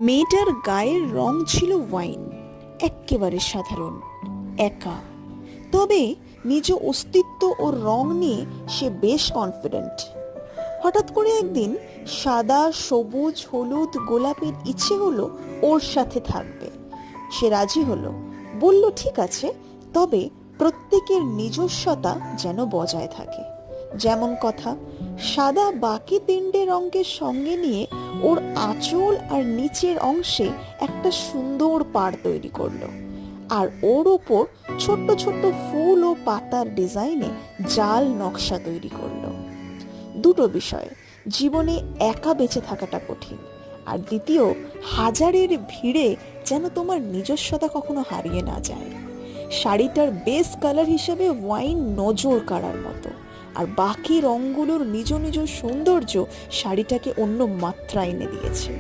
মেয়েটার গায়ের রং ছিল ওয়াইন, এক্কেবারে সাধারণ, একা। তবে নিজ অস্তিত্ব ও রং নিয়ে সে বেশ কনফিডেন্ট। হঠাৎ করে একদিন সাদা, সবুজ, হলুদ, গোলাপের ইচ্ছে হলো ওর সাথে থাকবে। সে রাজি হলো, বলল ঠিক আছে, তবে প্রত্যেকের নিজস্বতা যেন বজায় থাকে। যেমন কথা, সাদা বাকি তিনটে রঙকে সঙ্গে নিয়ে ওর আঁচল আর নিচের অংশে একটা সুন্দর পাড় তৈরি করলো, আর ওর ওপর ছোট্ট ছোট্ট ফুল ও পাতার ডিজাইনে জাল নকশা তৈরি করলো। দুটো বিষয়: জীবনে একা বেঁচে থাকাটা কঠিন, আর দ্বিতীয়, হাজারের ভিড়ে যেন তোমার নিজস্বতা কখনো হারিয়ে না যায়। শাড়িটার বেস কালার হিসেবে ওয়াইন নজর কাড়ার মতো, আর বাকি রঙগুলোর নিজ নিজ সৌন্দর্য শাড়িটাকে অন্য মাত্রা এনে দিয়েছে।